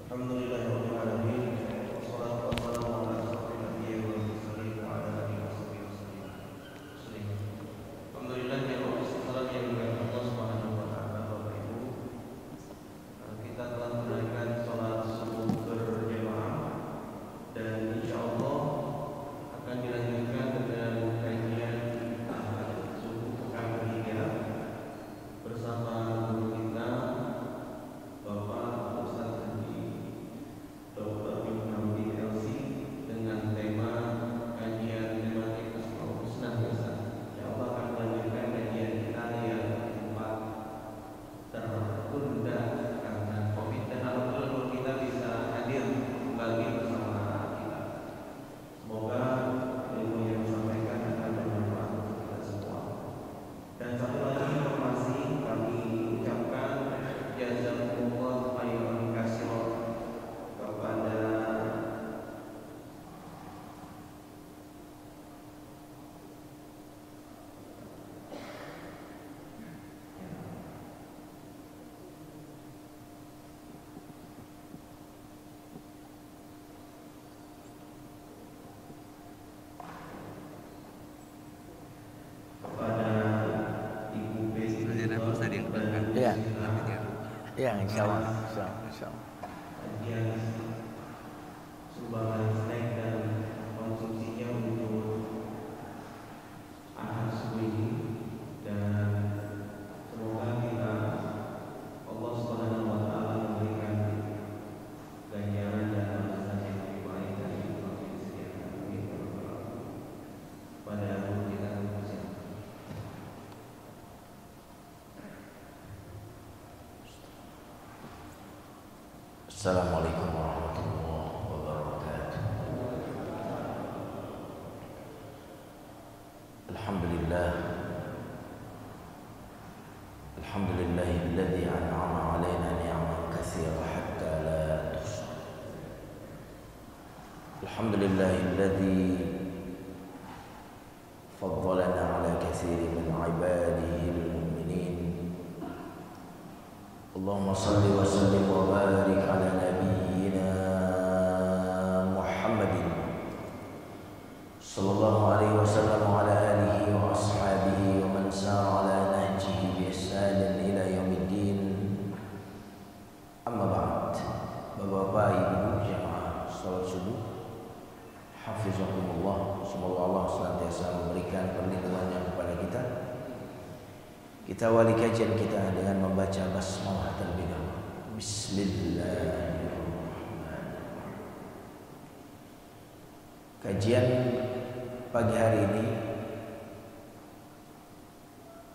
Alhamdulillahirabbil alamin. Wassalatu wassalamu ala asyrofil anbiya'i wal mursalin wa ala alihi washabihi wasallam. Alhamdulillah ya Allah, salam yang dimuliakan Allah Subhanahu wa taala. Bapak Ibu, kita telah menunaikan salat subuh berjamaah dan insyaallah akan dilanjutkan dengan kajian subuh pekan ketiga bersama guru kita Bapak Ustaz Haji Dr. Imam LC dengan tema kajian tematik Asmaul Husna biasa. Ya Allah akan melanjutkan kajian kita yang sempat tertunda karena Covid dan alhamdulillah guru kita bisa hadir kembali bersama kita. Semoga ilmu yang disampaikan akan bermanfaat untuk kita semua. Dan satu lagi informasi kami ucapkan jazakumullah khairan katsiran kepada Ibu B. Iya, iya, insya Allah. Kajian sumbangan snack dan konsumsinya untuk anak subuh ini, dan semoga kita Allah Subhanahu wa taala memberikan ganjaran dan balasan yang lebih baik dari itu yang disediakan. Amin ya rabbal alamin. Pada guru kita masing-masing. Assalamualaikum warahmatullahi wabarakatuh. Alhamdulillah. Alhamdulillahilladzi an'ama 'alaina ni'aman katsira hatta la tuhsa. Alhamdulillahilladzi faddalana 'ala katsirin min 'ibadihil mu'minin. Allahumma salli wa sallim wa barik ala nabiyyina Muhammadin sallallahu alaihi wasallam wa ala alihi wa ashabihi wa man sara ala nahjihi bi ihsanin ila yaumiddin. Amma ba'd. Bapak-bapak, ibu jamaah salat subuh, hafizakumullah. Semoga Allah senantiasa memberikan perlindungannya kepada kita. Kita awali kajian kita dengan membaca basmalah terlebih dahulu. Bismillahirrahmanirrahim. Kajian pagi hari ini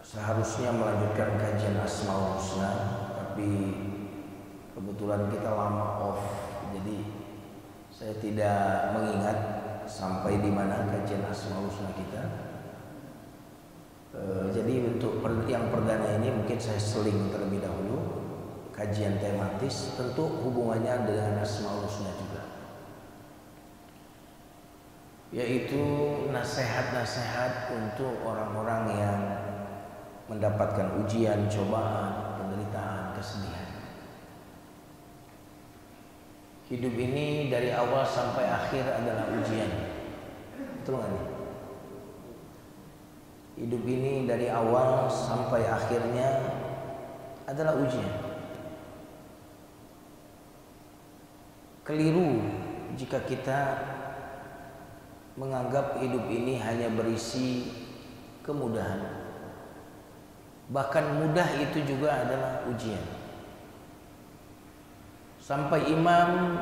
seharusnya melanjutkan kajian Asmaul Husna, tapi kebetulan kita lama off, jadi saya tidak mengingat sampai di mana kajian Asmaul Husna kita. Jadi untuk yang perdana ini mungkin saya seling terlebih dahulu kajian tematis, tentu hubungannya dengan Asmaul Husna juga, yaitu nasihat-nasihat untuk orang-orang yang mendapatkan ujian, cobaan, penderitaan, kesedihan. Hidup ini dari awal sampai akhir adalah ujian, betul nggak nih? Hidup ini dari awal sampai akhirnya adalah ujian. Keliru jika kita menganggap hidup ini hanya berisi kemudahan. Bahkan mudah itu juga adalah ujian. Sampai Imam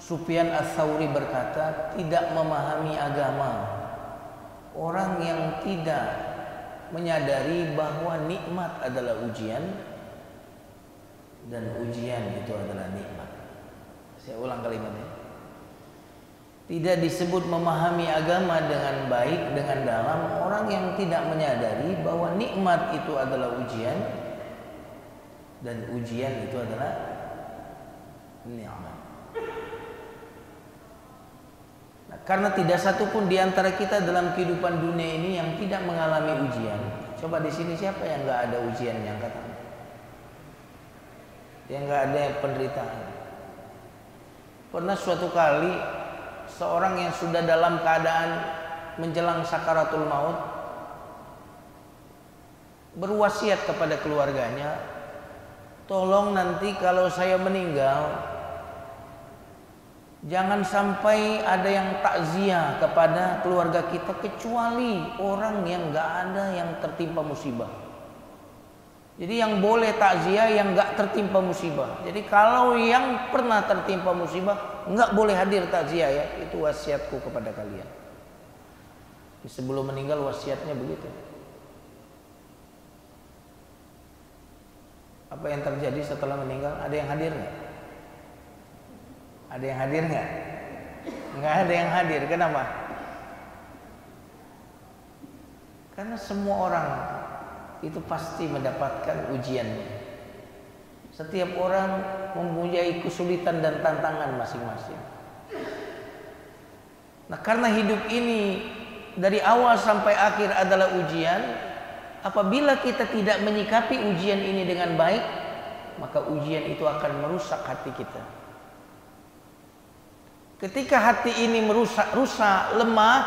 Sufyan Ats-Tsauri berkata, tidak memahami agama orang yang tidak menyadari bahwa nikmat adalah ujian dan ujian itu adalah nikmat. Saya ulang kalimatnya. Tidak disebut memahami agama dengan baik, dengan dalam, orang yang tidak menyadari bahwa nikmat itu adalah ujian dan ujian itu adalah nikmat. Nah, karena tidak satu pun di antara kita dalam kehidupan dunia ini yang tidak mengalami ujian. Coba di sini siapa yang nggak ada ujian yang kata? Yang nggak ada penderitaan? Pernah suatu kali seorang yang sudah dalam keadaan menjelang sakaratul maut berwasiat kepada keluarganya, tolong nanti kalau saya meninggal jangan sampai ada yang takziah kepada keluarga kita kecuali orang yang nggak ada yang tertimpa musibah. Jadi yang boleh takziah yang nggak tertimpa musibah. Jadi kalau yang pernah tertimpa musibah nggak boleh hadir takziah ya. Itu wasiatku kepada kalian. Sebelum meninggal wasiatnya begitu. Apa yang terjadi setelah meninggal? Ada yang hadir nggak? Ada yang hadir nggak? Nggak ada yang hadir. Kenapa? Karena semua orang itu pasti mendapatkan ujiannya. Setiap orang mempunyai kesulitan dan tantangan masing-masing. Nah, karena hidup ini dari awal sampai akhir adalah ujian, apabila kita tidak menyikapi ujian ini dengan baik, maka ujian itu akan merusak hati kita. Ketika hati ini rusak, lemah,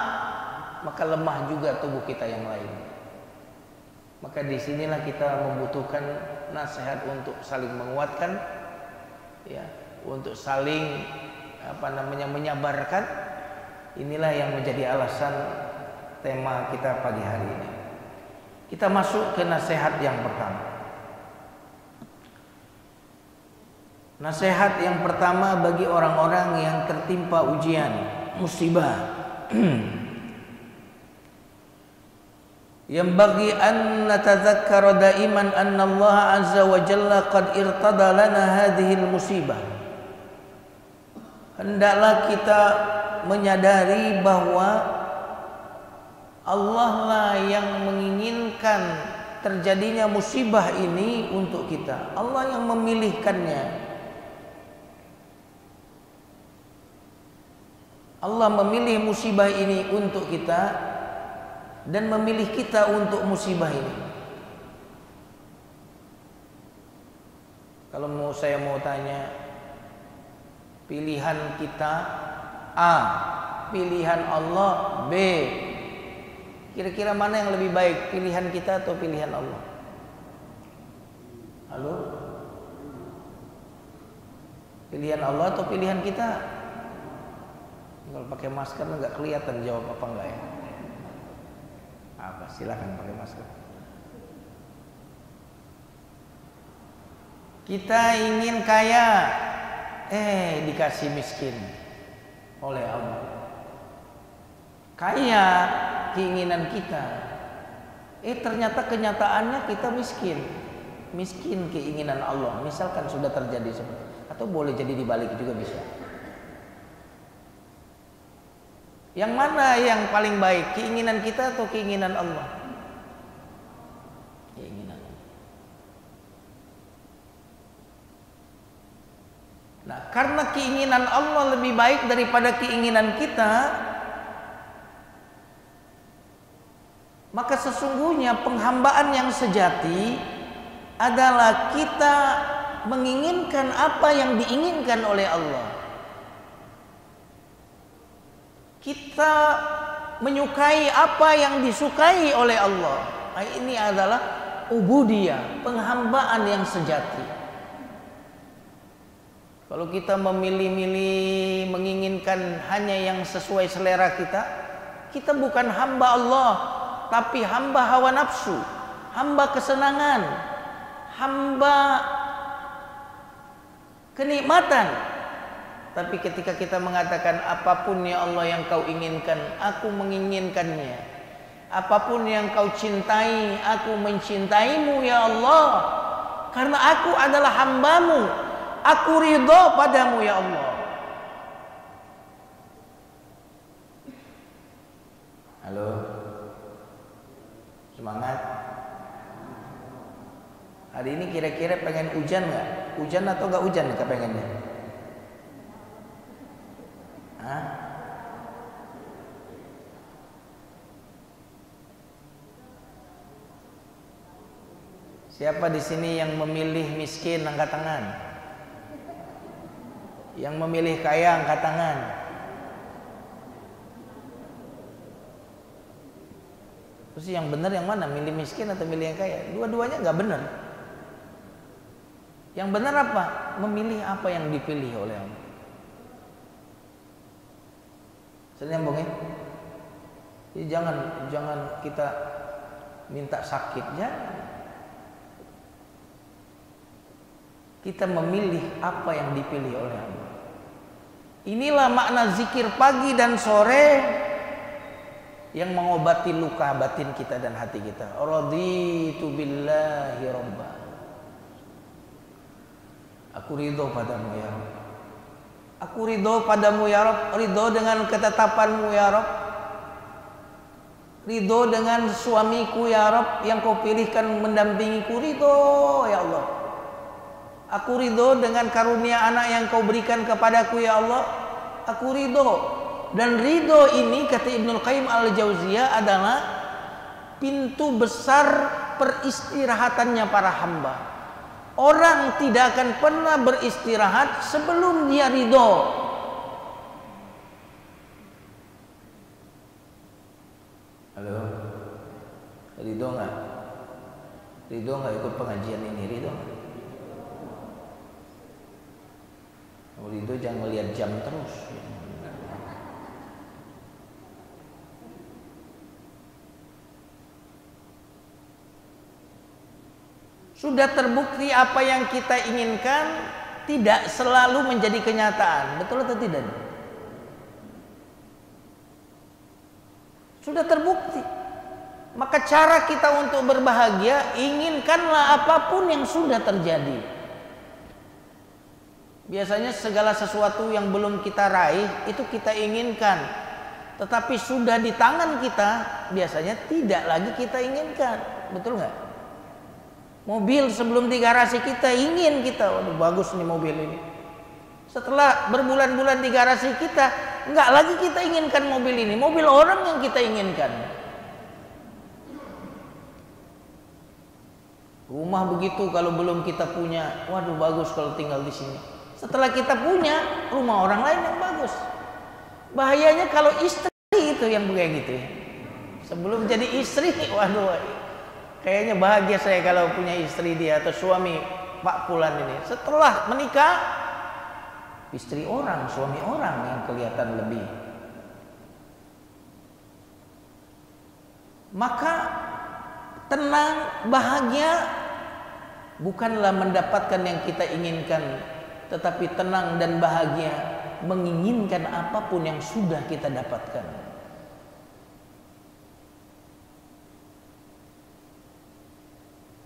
maka lemah juga tubuh kita yang lain. Maka disinilah kita membutuhkan nasihat untuk saling menguatkan, ya, untuk saling menyabarkan. Inilah yang menjadi alasan tema kita pagi hari ini. Kita masuk ke nasihat yang pertama. Nasihat yang pertama bagi orang-orang yang tertimpa ujian, musibah. Yang bagi an natadzakkara daiman anna Allah azza wa jalla qad irtada lana hadhihi musibah. Hendaklah kita menyadari bahwa Allah lah yang menginginkan terjadinya musibah ini untuk kita. Allah yang memilihkannya. Allah memilih musibah ini untuk kita dan memilih kita untuk musibah ini. Kalau saya mau tanya, pilihan kita A, pilihan Allah B, kira-kira mana yang lebih baik, pilihan kita atau pilihan Allah? Halo? Pilihan Allah atau pilihan kita? Kalau pakai masker nggak kelihatan jawab apa enggak ya? Apa? Silakan pakai masker. Kita ingin kaya, dikasih miskin oleh Allah. Kaya keinginan kita, ternyata kenyataannya kita miskin. Miskin keinginan Allah. Misalkan sudah terjadi seperti itu. Atau boleh jadi dibalik juga bisa. Yang mana yang paling baik? Keinginan kita atau keinginan Allah? Keinginan. Nah, karena keinginan Allah lebih baik daripada keinginan kita, maka sesungguhnya penghambaan yang sejati adalah kita menginginkan apa yang diinginkan oleh Allah. Kita menyukai apa yang disukai oleh Allah. Nah, ini adalah ubudiyah, penghambaan yang sejati. Kalau kita memilih-milih menginginkan hanya yang sesuai selera kita, kita bukan hamba Allah, tapi hamba hawa nafsu, hamba kesenangan, hamba kenikmatan. Tapi ketika kita mengatakan apapun ya Allah yang kau inginkan, aku menginginkannya. Apapun yang kau cintai, aku mencintaimu ya Allah. Karena aku adalah hambamu, aku ridho padamu ya Allah. Halo, semangat. Hari ini kira-kira pengen hujan nggak? Hujan atau nggak hujan kepengennya? Hah? Siapa di sini yang memilih miskin, angkat tangan? Yang memilih kaya angkat tangan. Terus yang benar yang mana? Milih miskin atau milih yang kaya? Dua-duanya nggak benar. Yang benar apa? Memilih apa yang dipilih oleh Allah. Saya nyambung ya. Jadi jangan kita minta sakit, jangan. Kita memilih apa yang dipilih oleh Allah. Inilah makna zikir pagi dan sore yang mengobati luka batin kita dan hati kita. Raditu billahi robba. Aku ridho padamu ya Rabb. Aku ridho padamu ya Rabb. Ridho dengan ketetapanmu ya Rabb. Ridho dengan suamiku ya Rabb yang kau pilihkan mendampingiku. Ridho ya Allah. Aku ridho dengan karunia anak yang kau berikan kepadaku ya Allah. Aku ridho. Dan ridho ini kata Ibnul Qayyim Al-Jauziyah adalah pintu besar peristirahatannya para hamba. Orang tidak akan pernah beristirahat sebelum dia ridho. Halo, ridho nggak? Ridho nggak ikut pengajian ini? Ridho nggak? Ridho jangan melihat jam terus. Sudah terbukti apa yang kita inginkan tidak selalu menjadi kenyataan. Betul atau tidak? Sudah terbukti. Maka cara kita untuk berbahagia, inginkanlah apapun yang sudah terjadi. Biasanya segala sesuatu yang belum kita raih itu kita inginkan, tetapi sudah di tangan kita biasanya tidak lagi kita inginkan. Betul nggak? Mobil sebelum di garasi kita ingin kita, waduh bagus nih mobil ini. Setelah berbulan-bulan di garasi kita, nggak lagi kita inginkan mobil ini, mobil orang yang kita inginkan. Rumah begitu kalau belum kita punya, waduh bagus kalau tinggal di sini. Setelah kita punya, rumah orang lain yang bagus. Bahayanya kalau istri itu yang kayak gitu ya. Sebelum jadi istri, waduh, kayaknya bahagia saya kalau punya istri dia atau suami Pak Fulan ini. Setelah menikah, istri orang, suami orang yang kelihatan lebih. Maka tenang, bahagia bukanlah mendapatkan yang kita inginkan, tetapi tenang dan bahagia menginginkan apapun yang sudah kita dapatkan.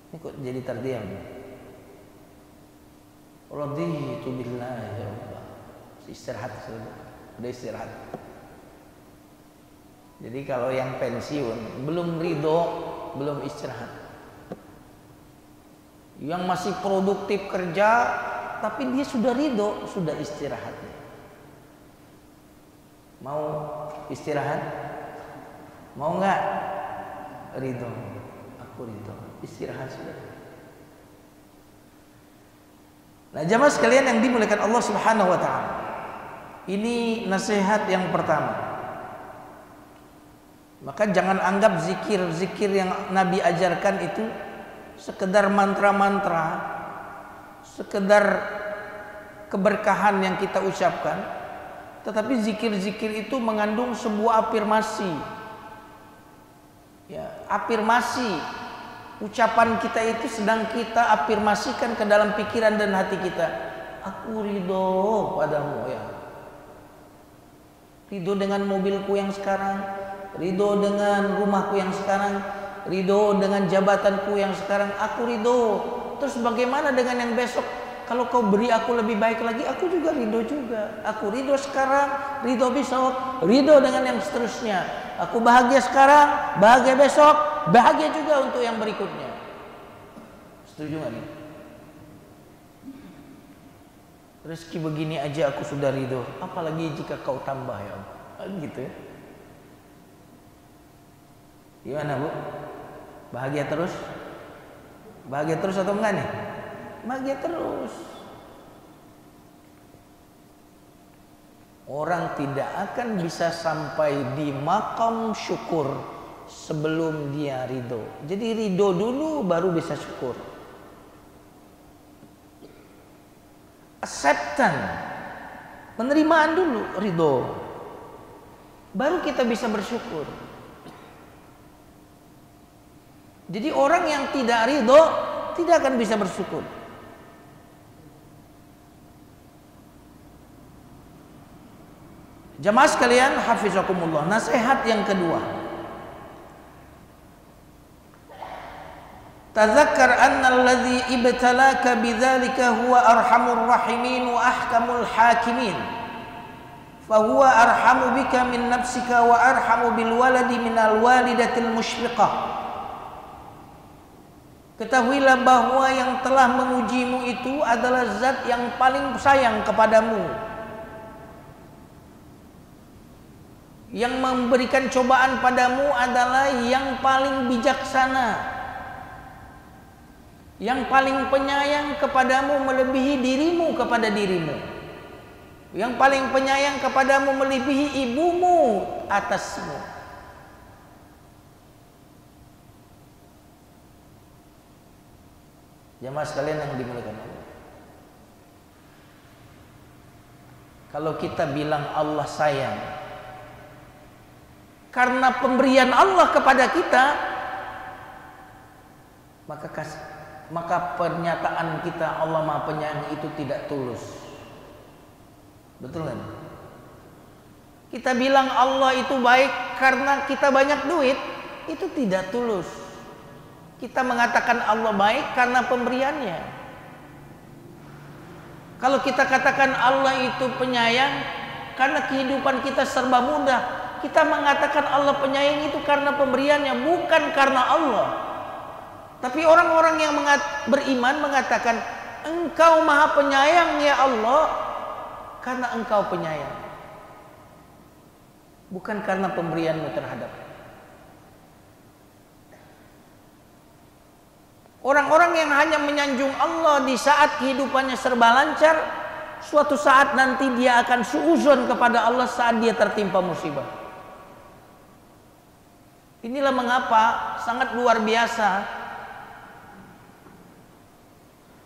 Ini kok jadi terdiam? Raditu billahi ya Allah. Istirahat sudah. Udah istirahat. Jadi kalau yang pensiun belum ridho, belum istirahat. Yang masih produktif kerja tapi dia sudah ridho, sudah istirahat. Mau istirahat? Mau nggak? Ridho. Aku ridho. Istirahat sudah. Nah, jamaah sekalian yang dimuliakan Allah Subhanahu wa taala. Ini nasihat yang pertama. Maka jangan anggap zikir-zikir yang Nabi ajarkan itu sekedar mantra-mantra, sekedar keberkahan yang kita ucapkan, tetapi zikir-zikir itu mengandung sebuah afirmasi. Ya, afirmasi. Ucapan kita itu sedang kita afirmasikan ke dalam pikiran dan hati kita. Aku ridho padamu ya. Ridho dengan mobilku yang sekarang, ridho dengan rumahku yang sekarang, ridho dengan jabatanku yang sekarang. Aku ridho. Terus bagaimana dengan yang besok? Kalau kau beri aku lebih baik lagi, aku juga ridho juga. Aku ridho sekarang, ridho besok, ridho dengan yang seterusnya. Aku bahagia sekarang, bahagia besok, bahagia juga untuk yang berikutnya. Setuju nggak nih? Rezeki begini aja aku sudah ridho, apalagi jika kau tambah ya Allah. Gitu ya. Gimana Bu? Bahagia terus? Bahagia terus atau enggak nih? Bahagia terus. Orang tidak akan bisa sampai di maqam syukur sebelum dia ridho. Jadi ridho dulu baru bisa syukur. Acceptance, penerimaan dulu, ridho, baru kita bisa bersyukur. Jadi orang yang tidak ridho tidak akan bisa bersyukur. Jamaah sekalian, hafizakumullah. Nasihat yang kedua, tadzakkar anna alladhi ibtalaka bidzalika huwa arhamur rahimin wa ahkamul hakimin. Fahuwa arhamu bika min nafsika wa arhamu bil waladi minal walidatil musyfiqah. Ketahuilah bahwa yang telah mengujimu itu adalah zat yang paling sayang kepadamu, yang memberikan cobaan padamu adalah yang paling bijaksana, yang paling penyayang kepadamu melebihi dirimu kepada dirimu, yang paling penyayang kepadamu melebihi ibumu atasmu. Jamaah sekalian yang dimuliakan Allah, kalau kita bilang Allah sayang karena pemberian Allah kepada kita, maka pernyataan kita Allah Maha Penyayang itu tidak tulus. Betul kan? Kita bilang Allah itu baik karena kita banyak duit, itu tidak tulus. Kita mengatakan Allah baik karena pemberiannya. Kalau kita katakan Allah itu penyayang karena kehidupan kita serba mudah, kita mengatakan Allah penyayang itu karena pemberiannya, bukan karena Allah. Tapi orang-orang yang beriman mengatakan Engkau Maha Penyayang ya Allah, karena Engkau penyayang, bukan karena pemberianmu terhadap. Orang-orang yang hanya menyanjung Allah di saat kehidupannya serba lancar, suatu saat nanti dia akan suuzon kepada Allah saat dia tertimpa musibah. Inilah mengapa sangat luar biasa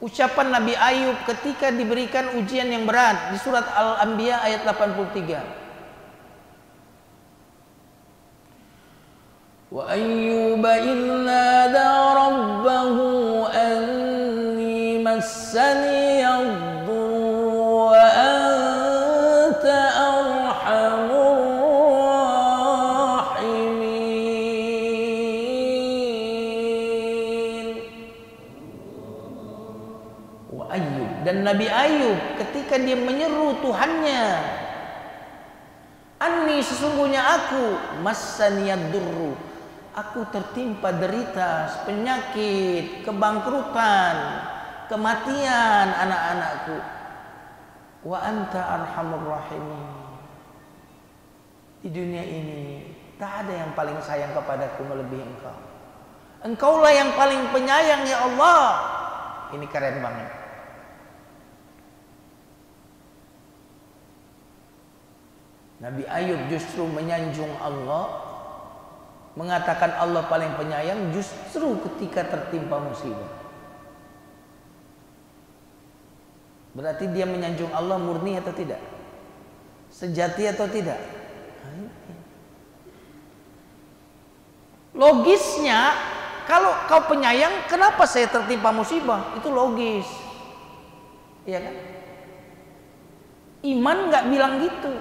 ucapan Nabi Ayub ketika diberikan ujian yang berat di surat Al-Anbiya ayat 83. Wa ayyuba illa da rabbahu anni massani yadhurru wa anta arhamur rahimin. Wa Ayyub, dan Nabi Ayub ketika dia menyeru Tuhannya, anni sesungguhnya aku, massani yadhurru, aku tertimpa derita, penyakit, kebangkrutan, kematian anak-anakku. Wa anta arhamur rahimin. Di dunia ini tak ada yang paling sayang kepadaku melebihi Engkau. Engkaulah yang paling penyayang ya Allah. Ini keren banget. Nabi Ayub justru menyanjung Allah, mengatakan Allah paling penyayang justru ketika tertimpa musibah. Berarti dia menyanjung Allah murni atau tidak? Sejati atau tidak? Logisnya, kalau kau penyayang, kenapa saya tertimpa musibah? Itu logis. Iya kan? Iman nggak bilang gitu.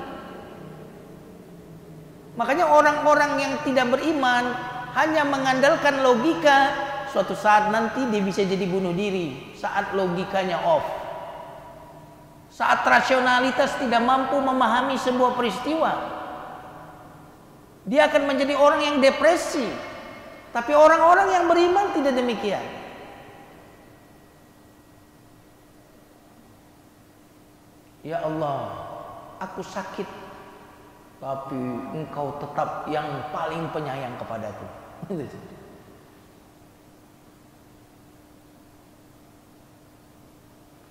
Makanya orang-orang yang tidak beriman hanya mengandalkan logika, suatu saat nanti dia bisa jadi bunuh diri saat logikanya off. Saat rasionalitas tidak mampu memahami sebuah peristiwa, dia akan menjadi orang yang depresi. Tapi orang-orang yang beriman tidak demikian. Ya Allah, aku sakit, tapi Engkau tetap yang paling penyayang kepadaku.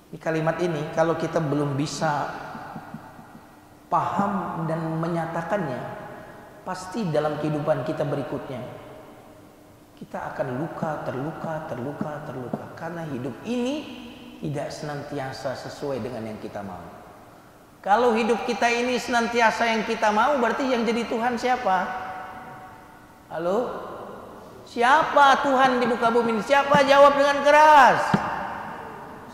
Di kalimat ini, kalau kita belum bisa paham dan menyatakannya, pasti dalam kehidupan kita berikutnya kita akan terluka karena hidup ini tidak senantiasa sesuai dengan yang kita mau. Kalau hidup kita ini senantiasa yang kita mau, berarti yang jadi Tuhan siapa? Halo? Siapa Tuhan di muka bumi ini? Siapa? Jawab dengan keras.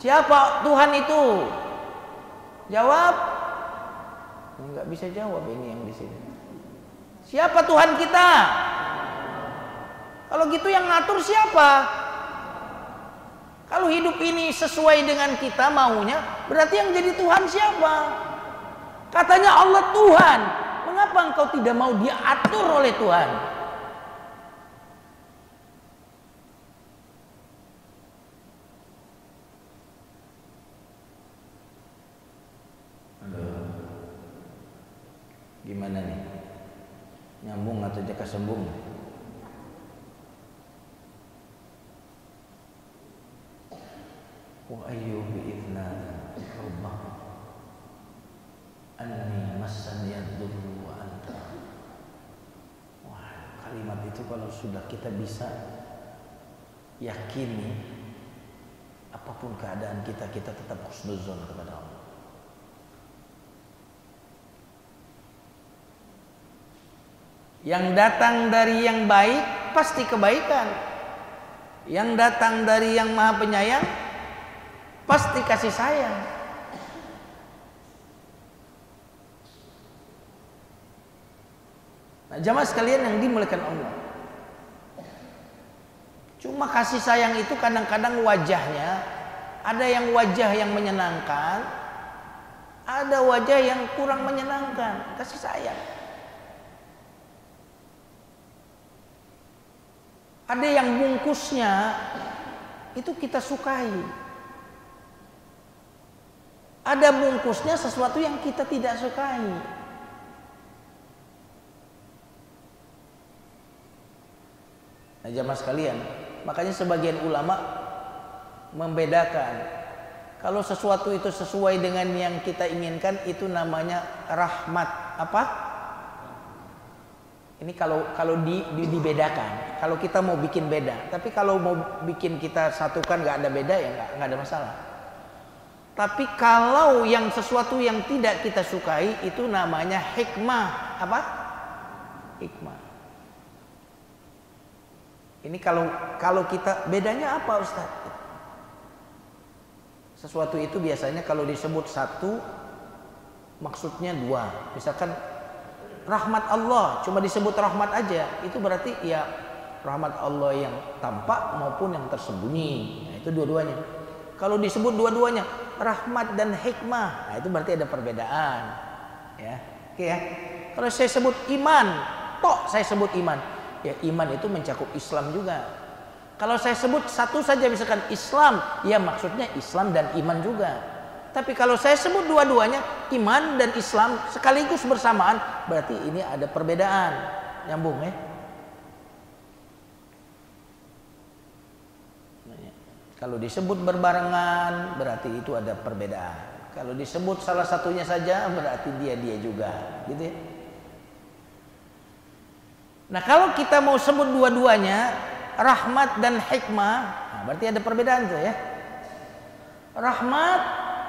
Siapa Tuhan itu? Jawab. Enggak bisa jawab ini yang di sini. Siapa Tuhan kita? Kalau gitu yang ngatur siapa? Kalau hidup ini sesuai dengan kita maunya, berarti yang jadi Tuhan siapa? Katanya Allah Tuhan. Mengapa engkau tidak mau diatur oleh Tuhan? Gimana nih? Nyambung atau jaka sembung? Wa ayyubi idnana rabbah anni massani yadurru wa anta. Wah, kalimat itu kalau sudah kita bisa yakini, apapun keadaan kita tetap husnuzon kepada Allah. Yang datang dari yang baik pasti kebaikan. Yang datang dari yang Maha Penyayang pasti kasih sayang. Nah, jamaah sekalian yang dimuliakan Allah, cuma kasih sayang itu kadang-kadang wajahnya ada yang wajah yang menyenangkan, ada wajah yang kurang menyenangkan. Kasih sayang. Ada yang bungkusnya itu kita sukai. Ada bungkusnya sesuatu yang kita tidak sukai. Nah, jamaah sekalian, makanya sebagian ulama membedakan. Kalau sesuatu itu sesuai dengan yang kita inginkan, itu namanya rahmat. Apa? Ini kalau dibedakan. Kalau kita mau bikin beda. Tapi kalau mau bikin kita satukan nggak ada beda, ya nggak ada masalah. Tapi kalau yang sesuatu yang tidak kita sukai, itu namanya hikmah. Apa? Hikmah. Ini kalau kita bedanya apa, Ustaz? Sesuatu itu biasanya kalau disebut satu, maksudnya dua. Misalkan rahmat Allah, cuma disebut rahmat aja, itu berarti ya rahmat Allah yang tampak maupun yang tersembunyi. Nah, itu dua-duanya. Kalau disebut dua-duanya rahmat dan hikmah, nah itu berarti ada perbedaan, ya. Oke ya. Kalau saya sebut iman, saya sebut iman, ya iman itu mencakup Islam juga. Kalau saya sebut satu saja misalkan Islam, ya maksudnya Islam dan iman juga. Tapi kalau saya sebut dua-duanya iman dan Islam sekaligus bersamaan, berarti ini ada perbedaan. Nyambung ya. Kalau disebut berbarengan berarti itu ada perbedaan. Kalau disebut salah satunya saja berarti dia juga, gitu ya. Nah, kalau kita mau sebut dua-duanya rahmat dan hikmah, nah berarti ada perbedaan tuh ya. Rahmat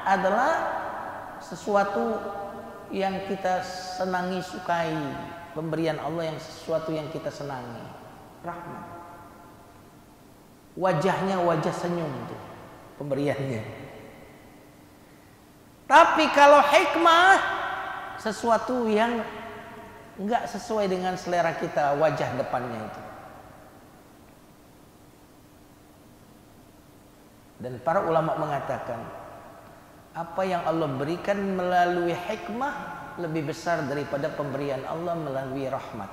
adalah sesuatu yang kita senangi, sukai, pemberian Allah yang sesuatu yang kita senangi. Rahmat. Wajahnya wajah senyum tuh pemberiannya. Tapi kalau hikmah sesuatu yang enggak sesuai dengan selera kita, wajah depannya itu. Dan para ulama mengatakan apa yang Allah berikan melalui hikmah lebih besar daripada pemberian Allah melalui rahmat.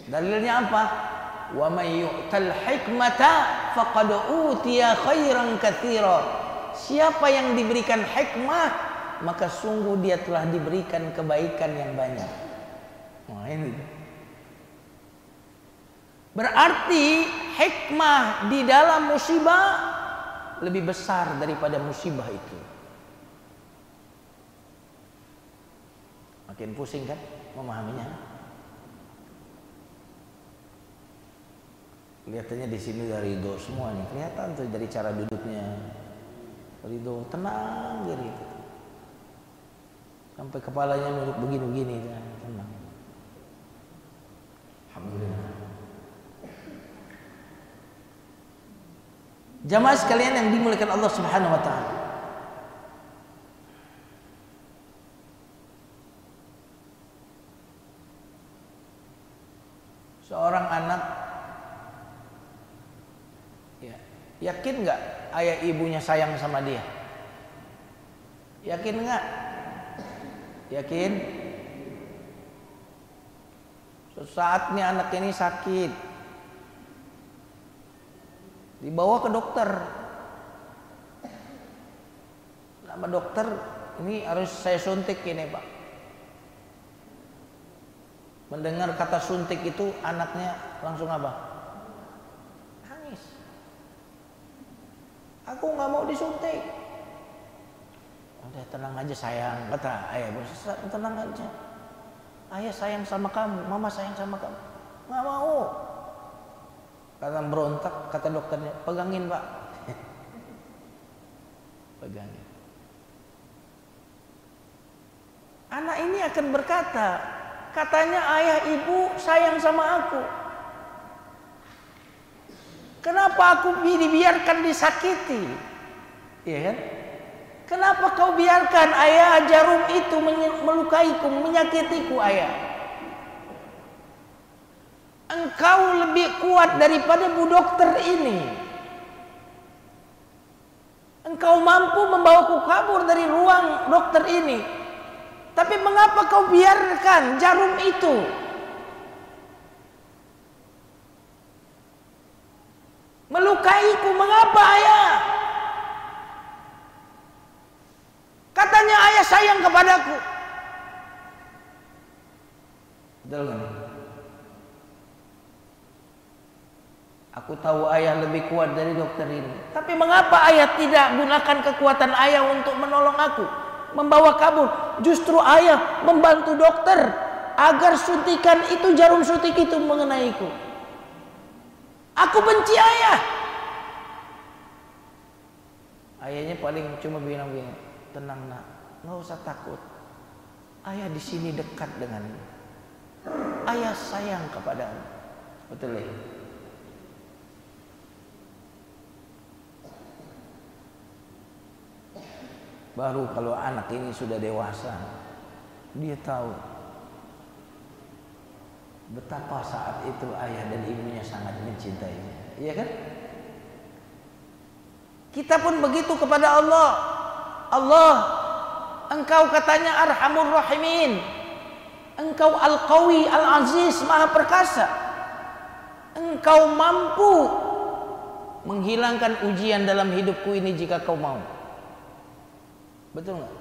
Dalilnya apa? Wa may yu'tal hikmata faqad utiya khairan katsira. Siapa yang diberikan hikmah, maka sungguh dia telah diberikan kebaikan yang banyak. Nah, ini berarti hikmah di dalam musibah lebih besar daripada musibah itu. Makin pusing kan memahaminya. Kelihatannya di sini dari ridho semua nih, kelihatan tuh dari cara duduknya. Ridho tenang gitu. Sampai kepalanya nunduk begini-begini, tenang. Alhamdulillah. Jamaah sekalian yang dimuliakan Allah Subhanahu wa taala. Seorang anak ya, yakin nggak ayah ibunya sayang sama dia? Yakin nggak? Yakin? Saatnya anak ini sakit, dibawa ke dokter. Nama dokter, ini harus saya suntik ini Pak. Mendengar kata suntik itu anaknya langsung apa? Nangis. Aku nggak mau disuntik. Udah tenang aja sayang, kata ayah. Tenang aja. Ayah sayang sama kamu, mama sayang sama kamu. Nggak mau. Kata berontak, kata dokternya, pegangin Pak. Pegangin. Anak ini akan berkata, katanya ayah ibu sayang sama aku. Kenapa aku dibiarkan disakiti? Iya kan? Kenapa kau biarkan ayah jarum itu melukaiku, menyakitiku ayah? Engkau lebih kuat daripada bu dokter ini. Engkau mampu membawaku kabur dari ruang dokter ini. Tapi mengapa kau biarkan jarum itu melukaiku? Mengapa ayah? Katanya ayah sayang kepadaku. Betul kan? Aku tahu ayah lebih kuat dari dokter ini. Tapi mengapa ayah tidak gunakan kekuatan ayah untuk menolong aku, membawa kabur? Justru ayah membantu dokter agar suntikan itu, jarum suntik itu mengenaiku. Aku benci ayah. Ayahnya paling cuma bilang-bilang, tenang nak, nggak usah takut. Ayah di sini dekat denganmu. Ayah sayang kepadamu. Betul ya? Baru kalau anak ini sudah dewasa, dia tahu betapa saat itu ayah dan ibunya sangat mencintainya. Iya kan? Kita pun begitu kepada Allah. Allah, Engkau katanya Arhamur Rahimin. Engkau Al-Qawi, Al-Aziz, Maha Perkasa. Engkau mampu menghilangkan ujian dalam hidupku ini jika kau mau. Betul nggak?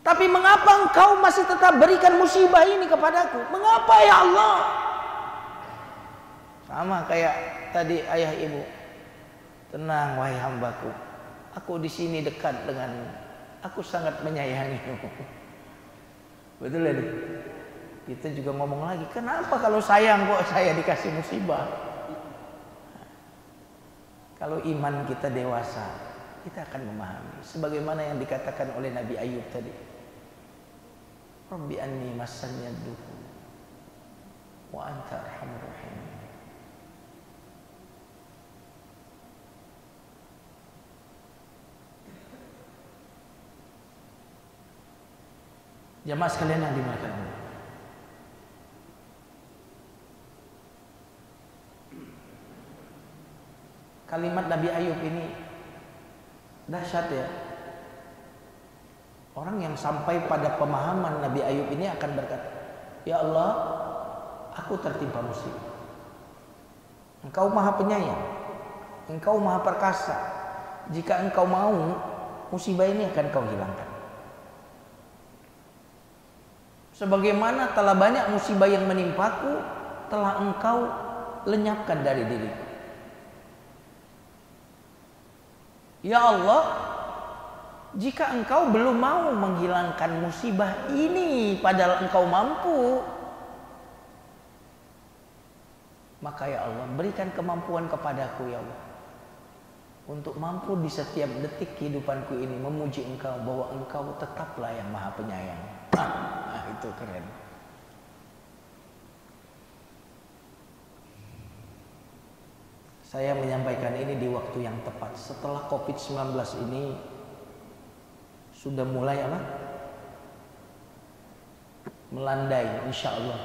Tapi mengapa engkau masih tetap berikan musibah ini kepadaku? Mengapa ya Allah? Sama kayak tadi ayah ibu. Tenang wahai hambaku, aku di sini dekat denganmu. Aku sangat menyayangimu. Betul ya? Kita juga ngomong lagi, kenapa kalau sayang kok saya dikasih musibah? Kalau iman kita dewasa, kita akan memahami sebagaimana yang dikatakan oleh Nabi Ayub tadi. Rabbi anni massani ad-durr wa anta arhamur rahim. Jamaah sekalian yang dimuliakan Allah. Kalimat Nabi Ayub ini dahsyat ya. Orang yang sampai pada pemahaman Nabi Ayub ini akan berkata, ya Allah, aku tertimpa musibah. Engkau maha penyayang, Engkau maha perkasa. Jika Engkau mau, musibah ini akan Kau hilangkan. Sebagaimana telah banyak musibah yang menimpaku, telah Engkau lenyapkan dari diriku. Ya Allah, Jika engkau belum mau menghilangkan musibah ini padahal engkau mampu, maka ya Allah berikan kemampuan kepadaku ya Allah untuk mampu di setiap detik kehidupanku ini memuji engkau bahwa engkau tetaplah yang maha penyayang. Nah, itu keren. Saya menyampaikan ini di waktu yang tepat setelah COVID-19 ini sudah mulai apa? Melandai, insya Allah.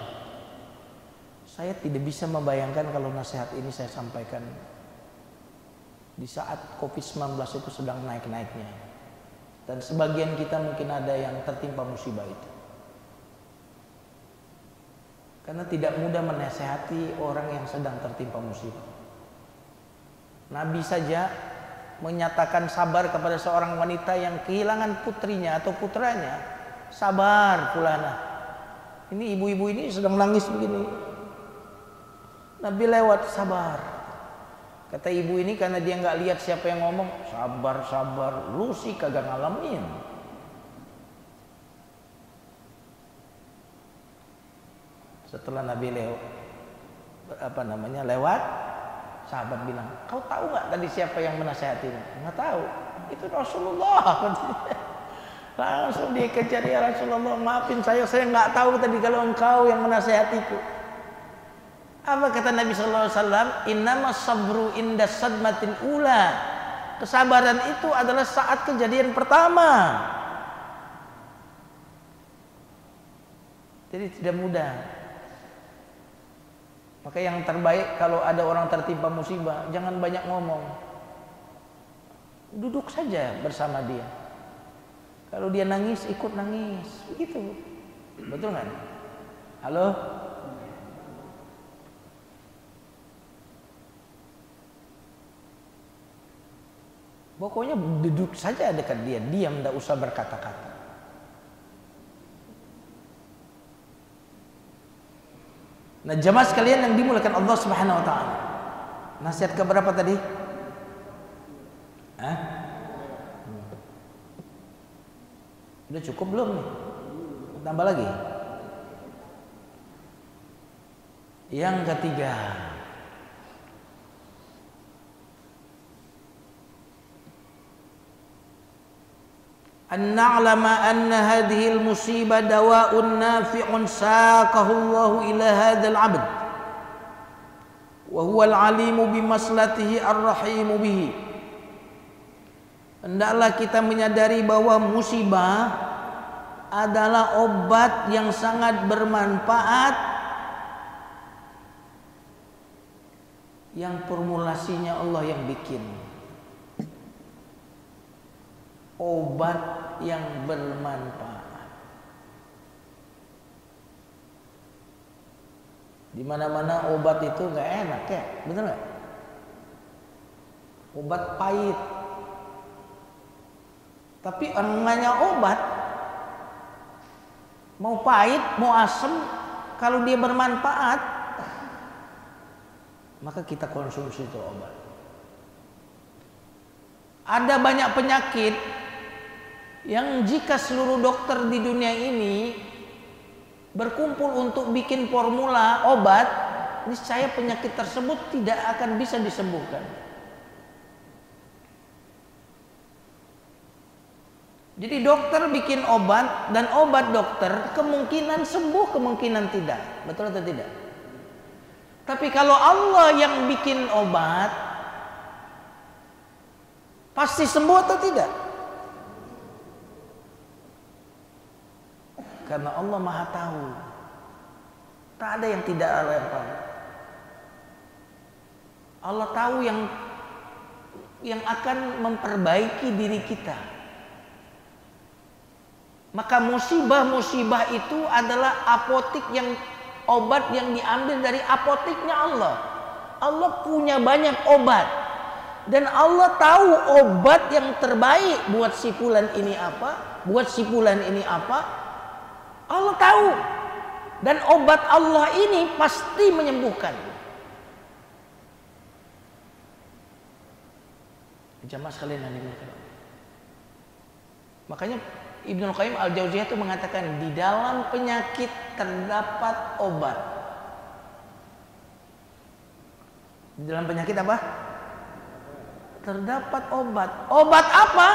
Saya tidak bisa membayangkan kalau nasihat ini saya sampaikan di saat COVID-19 itu sedang naik-naiknya. Dan sebagian kita mungkin ada yang tertimpa musibah itu. Karena tidak mudah menasehati orang yang sedang tertimpa musibah. Nabi saja menyatakan sabar kepada seorang wanita yang kehilangan putrinya atau putranya. Sabar fulana. Ini ibu-ibu ini sedang nangis begini. Nabi lewat, sabar. Kata ibu ini karena dia nggak lihat siapa yang ngomong, sabar sabar, lu sih kagak ngalamin. Setelah Nabi lewat, sahabat bilang, kau tahu nggak tadi siapa yang menasihatimu? Nggak tahu. Itu Rasulullah. Langsung dia kejar, ya Rasulullah, maafin saya nggak tahu tadi kalau engkau yang menasihatiku. Apa kata Nabi Sallallahu Alaihi Wasallam? Innamas sabru inda sadmatin ula. Kesabaran itu adalah saat kejadian pertama. Jadi tidak mudah. Maka yang terbaik kalau ada orang tertimpa musibah, jangan banyak ngomong. Duduk saja bersama dia. Kalau dia nangis, ikut nangis. Begitu. Betul nggak? Halo? Pokoknya duduk saja dekat dia, diam, tidak usah berkata-kata. Nah, jemaah sekalian yang dimuliakan Allah Subhanahu wa taala. Nasihat keberapa tadi? Udah cukup belum nih? Tambah lagi. Yang ketiga, an na'lama anna hadhihi al-musibah dawa'un nafi'un saqahu Allah ila hadzal 'abd wa huwa al-'alimu bi maslatihi ar-rahimu bihi. Hendaklah kita menyadari bahwa musibah adalah obat yang sangat bermanfaat yang formulasinya Allah yang bikin. Obat yang bermanfaat. Di mana-mana obat itu nggak enak ya, betul nggak? Obat pahit. Tapi namanya obat, mau pahit, mau asam, kalau dia bermanfaat, maka kita konsumsi itu obat. Ada banyak penyakit yang jika seluruh dokter di dunia ini berkumpul untuk bikin formula obat, niscaya penyakit tersebut tidak akan bisa disembuhkan. Jadi dokter bikin obat dan obat dokter kemungkinan sembuh, kemungkinan tidak. Betul atau tidak? Tapi kalau Allah yang bikin obat, pasti sembuh atau tidak? Karena Allah Maha tahu. Tak ada yang tidak Allah yang tahu. Allah tahu yang akan memperbaiki diri kita. Maka musibah-musibah itu adalah apotik yang obat yang diambil dari apotiknya Allah. Allah punya banyak obat. Dan Allah tahu obat yang terbaik buat si fulan ini apa, buat si fulan ini apa. Allah tahu. Dan obat Allah ini pasti menyembuhkan. Jamaah sekalian yang dimuliakan. Makanya Ibnu Qayyim Al-Jauziyah itu mengatakan di dalam penyakit terdapat obat. Di dalam penyakit apa? Terdapat obat. Obat apa?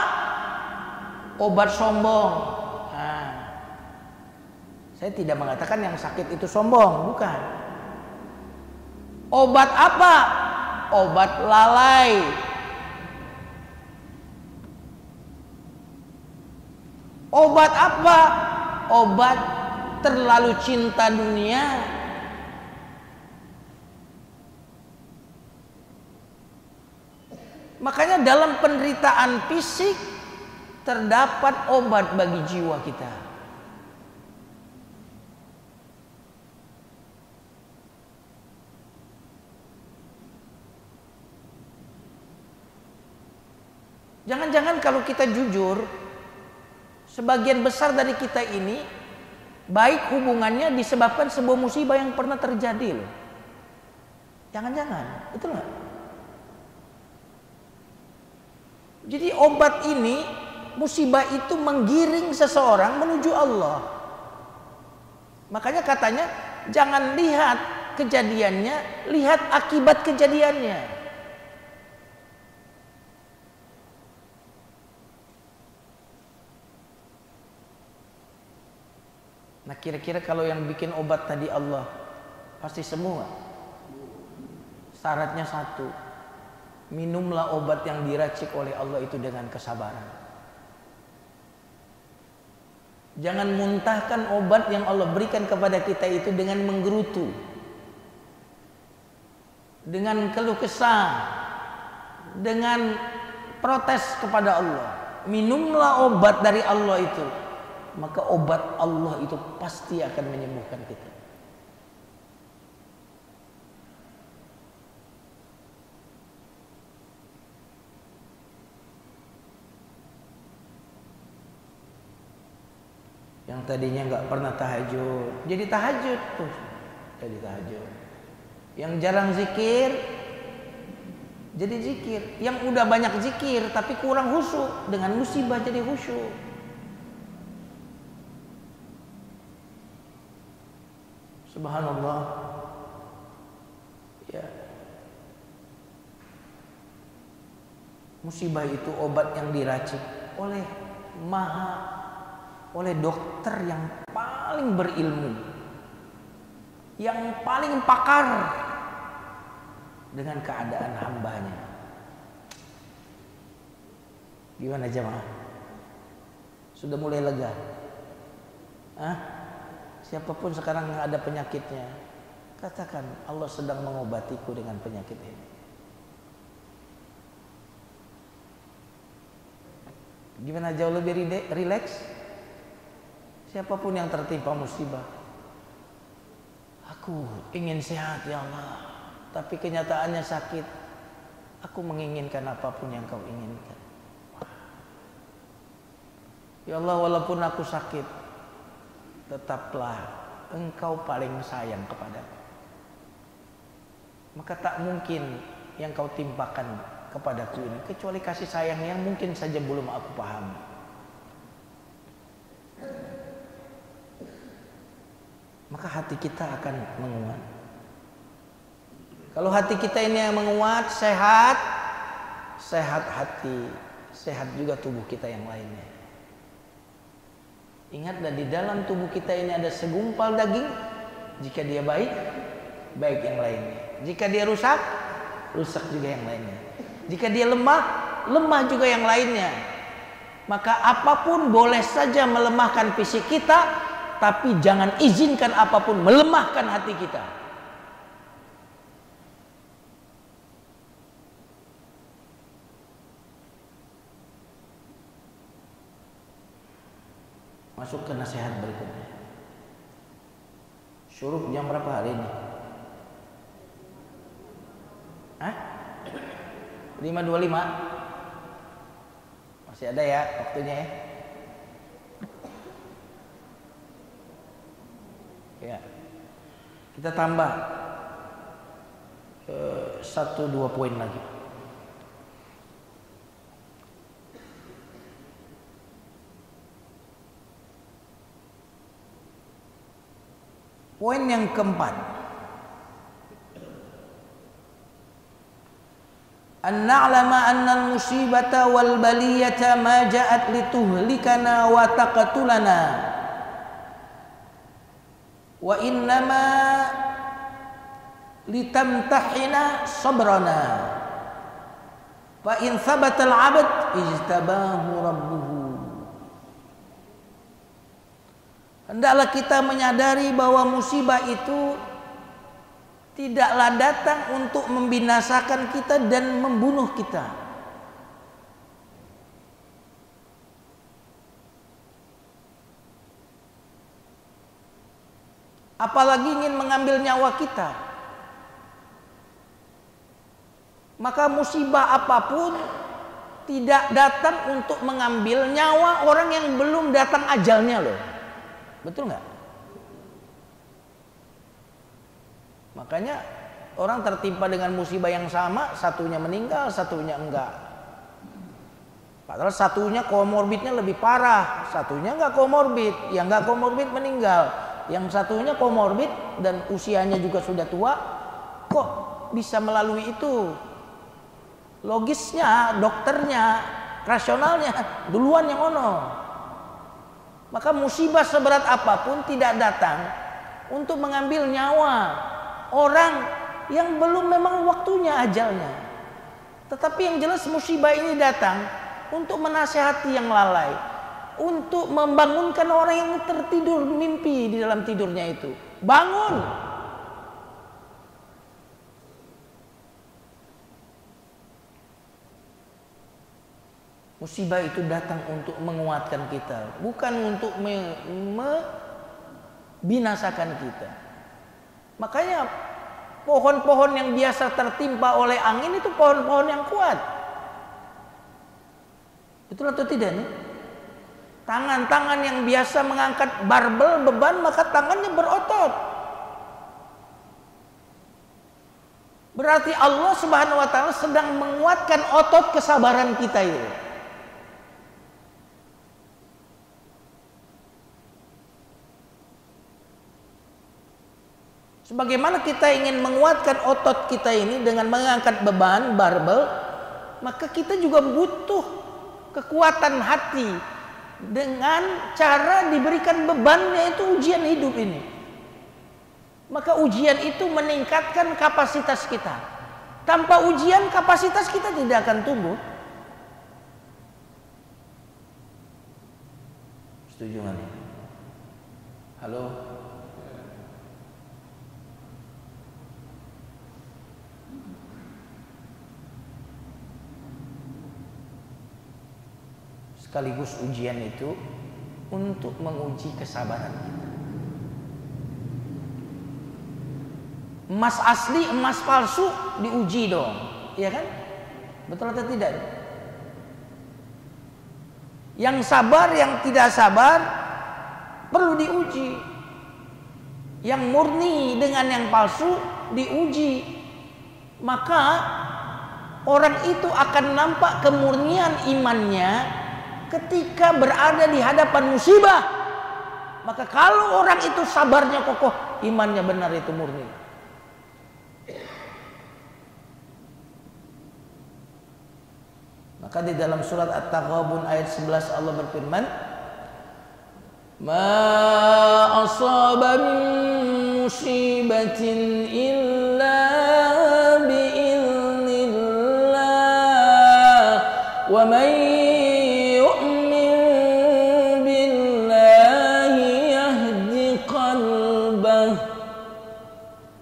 Obat sombong. Nah, saya tidak mengatakan yang sakit itu sombong, bukan. Obat apa? Obat lalai. Obat apa? Obat terlalu cinta dunia. Makanya dalam penderitaan fisik terdapat obat bagi jiwa kita. Jangan-jangan kalau kita jujur, sebagian besar dari kita ini baik hubungannya disebabkan sebuah musibah yang pernah terjadi loh. Jangan-jangan, betul nggak? Jadi obat ini, musibah itu menggiring seseorang menuju Allah. Makanya katanya jangan lihat kejadiannya, lihat akibat kejadiannya. Nah kira-kira kalau yang bikin obat tadi Allah, pasti semua. Syaratnya satu, minumlah obat yang diracik oleh Allah itu dengan kesabaran. Jangan muntahkan obat yang Allah berikan kepada kita itu dengan menggerutu, dengan keluh kesah, dengan protes kepada Allah. Minumlah obat dari Allah itu, maka obat Allah itu pasti akan menyembuhkan kita. Yang tadinya nggak pernah tahajud, jadi tahajud tuh, jadi tahajud. Yang jarang zikir, jadi zikir. Yang udah banyak zikir tapi kurang khusyuk, dengan musibah jadi khusyuk. Subhanallah. Ya. Musibah itu obat yang diracik oleh dokter yang paling berilmu, yang paling pakar dengan keadaan hambanya. Gimana jemaah? Sudah mulai lega? Siapapun sekarang yang ada penyakitnya, katakan Allah sedang mengobatiku dengan penyakit ini. Gimana jauh lebih rileks? Siapapun yang tertimpa musibah, aku ingin sehat ya Allah, tapi kenyataannya sakit. Aku menginginkan apapun yang kau inginkan. Ya Allah, walaupun aku sakit, tetaplah engkau paling sayang kepadaku. Maka tak mungkin yang kau timpakan kepadaku ini kecuali kasih sayang yang mungkin saja belum aku pahami. Maka hati kita akan menguat. Kalau hati kita ini yang menguat, sehat hati, sehat juga tubuh kita yang lainnya. Ingatlah, di dalam tubuh kita ini ada segumpal daging. Jika dia baik, baik yang lainnya. Jika dia rusak, rusak juga yang lainnya. Jika dia lemah, lemah juga yang lainnya. Maka apapun boleh saja melemahkan fisik kita, tapi jangan izinkan apapun melemahkan hati kita. Masuk ke nasihat berikutnya. Syuruk jam berapa hari ini? 5.25. Masih ada ya waktunya ya. Ya, kita tambah 1-2 poin lagi. Poin yang keempat, an na'lama anna al-musibata wal baliyata ma ja'at lituhlikana wa taqtulana wa innama litamtahina sabrana fa in thabata al-'abd ijtabahu rabbuhu. Hendaklah kita menyadari bahwa musibah itu tidaklah datang untuk membinasakan kita dan membunuh kita. Apalagi ingin mengambil nyawa kita. Maka musibah apapun tidak datang untuk mengambil nyawa orang yang belum datang ajalnya loh. Betul nggak? Makanya orang tertimpa dengan musibah yang sama, satunya meninggal, satunya enggak. Padahal satunya komorbidnya lebih parah, satunya enggak komorbid, yang enggak komorbid meninggal, yang satunya komorbid dan usianya juga sudah tua, kok bisa melalui itu? Logisnya, dokternya, rasionalnya duluan yang ono. Maka musibah seberat apapun tidak datang untuk mengambil nyawa orang yang belum memang waktunya ajalnya. Tetapi yang jelas musibah ini datang untuk menasihati yang lalai, untuk membangunkan orang yang tertidur mimpi di dalam tidurnya itu. Bangun. Musibah itu datang untuk menguatkan kita, bukan untuk membinasakan kita. Makanya pohon-pohon yang biasa tertimpa oleh angin itu pohon-pohon yang kuat. Betul atau tidak nih? Tangan-tangan yang biasa mengangkat barbel beban, maka tangannya berotot. Berarti Allah Subhanahu wa taala sedang menguatkan otot kesabaran kita itu. Sebagaimana kita ingin menguatkan otot kita ini dengan mengangkat beban barbel, maka kita juga butuh kekuatan hati dengan cara diberikan bebannya itu ujian hidup ini. Maka ujian itu meningkatkan kapasitas kita. Tanpa ujian kapasitas kita tidak akan tumbuh. Setuju nggak nih? Halo? Sekaligus ujian itu untuk menguji kesabaran kita. Emas asli, emas palsu diuji dong, iya kan? Betul atau tidak? Yang sabar, yang tidak sabar perlu diuji. Yang murni dengan yang palsu diuji. Maka orang itu akan nampak kemurnian imannya ketika berada di hadapan musibah. Maka kalau orang itu sabarnya kokoh, imannya benar, itu murni. Maka di dalam surat At-Taghabun ayat 11 Allah berfirman, "Ma asaba min musibatin illa bi idznillah wa man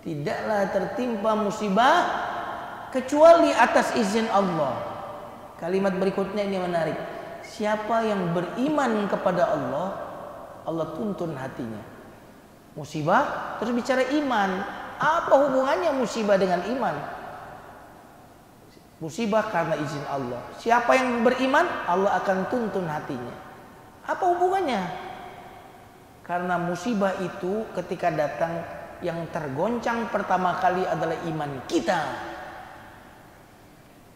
tidaklah tertimpa musibah kecuali atas izin Allah." Kalimat berikutnya ini menarik. Siapa yang beriman kepada Allah, Allah tuntun hatinya. Musibah terus bicara iman. Apa hubungannya musibah dengan iman? Musibah karena izin Allah. Siapa yang beriman, Allah akan tuntun hatinya. Apa hubungannya? Karena musibah itu ketika datang, yang tergoncang pertama kali adalah iman kita.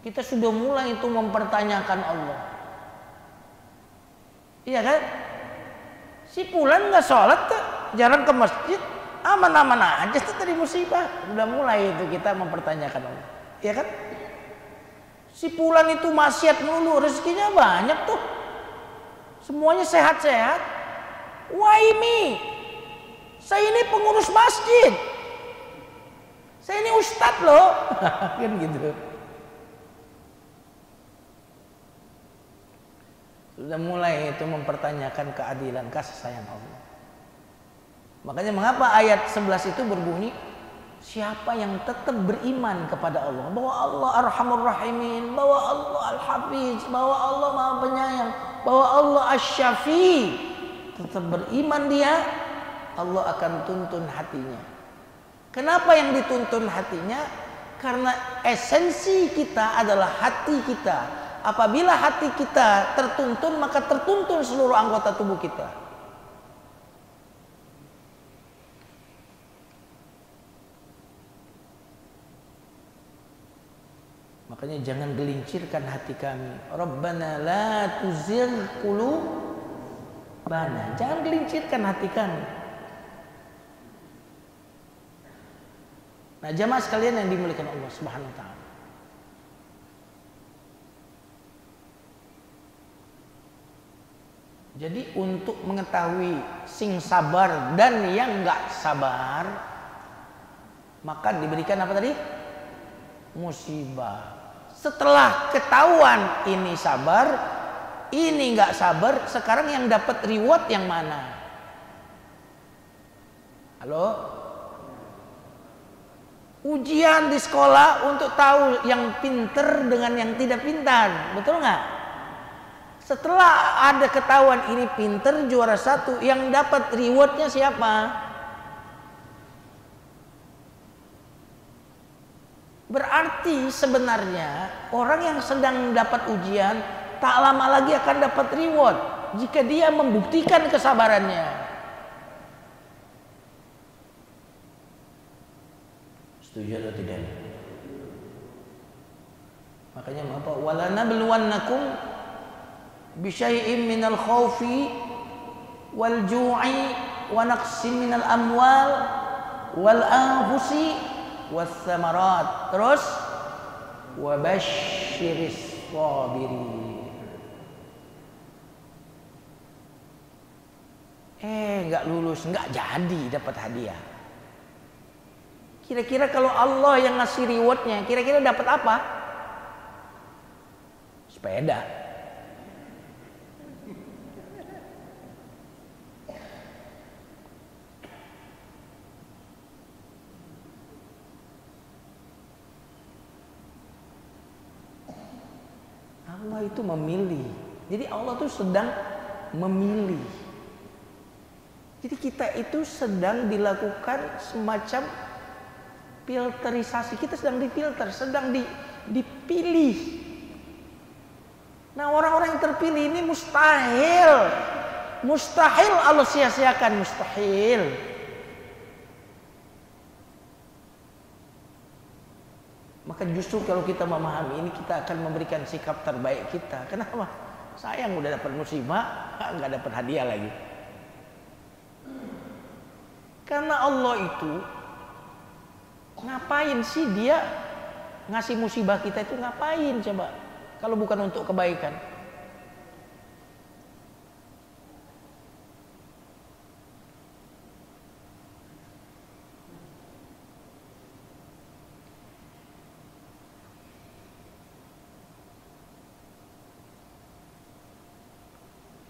Kita sudah mulai itu mempertanyakan Allah. Iya kan? Si Fulan nggak sholat tuh, jarang ke masjid, aman-aman aja tuh dari musibah. Udah mulai itu kita mempertanyakan Allah. Ya kan? Si Fulan itu maksiat mulu, rezekinya banyak tuh. Semuanya sehat-sehat. Why me? Saya ini pengurus masjid. Saya ini ustadz loh. Kan gitu. Sudah mulai itu mempertanyakan keadilan kasih sayang Allah. Makanya mengapa ayat 11 itu berbunyi, siapa yang tetap beriman kepada Allah, bahwa Allah Arhamur Rahimin, bahwa Allah Al-Hafiz, bahwa Allah Maha Penyayang, bahwa Allah Asy-Syafi, tetap beriman dia, Allah akan tuntun hatinya. Kenapa yang dituntun hatinya? Karena esensi kita adalah hati kita. Apabila hati kita tertuntun, maka tertuntun seluruh anggota tubuh kita. Makanya jangan gelincirkan hati kami. Rabbana la tuzigh qulubana. Jangan gelincirkan hati kami. Nah, jamaah sekalian yang dimuliakan Allah Subhanahu wa taala. Jadi untuk mengetahui sing sabar dan yang enggak sabar, maka diberikan apa tadi? Musibah. Setelah ketahuan ini sabar, ini enggak sabar, sekarang yang dapat reward yang mana? Halo? Ujian di sekolah untuk tahu yang pinter dengan yang tidak pintar, betul nggak? Setelah ada ketahuan ini pinter juara 1, yang dapat rewardnya siapa? Berarti sebenarnya orang yang sedang dapat ujian tak lama lagi akan dapat reward jika dia membuktikan kesabarannya. Setuju atau tidak? Makanya apa? Walanabluwannakum bisyai'in minal khawfi wal ju'i wa naqsin minal amwal wal anfusi was samarat. Terus wa basyiris sabirin. Enggak lulus, enggak jadi dapat hadiah. Kira-kira kalau Allah yang ngasih rewardnya, kira-kira dapat apa? Sepeda. Allah itu memilih. Jadi Allah itu sedang memilih. Jadi kita itu sedang dilakukan semacam filterisasi. Kita sedang difilter, sedang dipilih. Nah, orang-orang yang terpilih ini mustahil Allah sia-siakan, mustahil. Maka justru kalau kita memahami ini, kita akan memberikan sikap terbaik kita. Kenapa? Sayang udah dapat musibah, nggak dapat hadiah lagi. Karena Allah itu ngapain sih dia ngasih musibah kita itu, ngapain coba? Kalau bukan untuk kebaikan.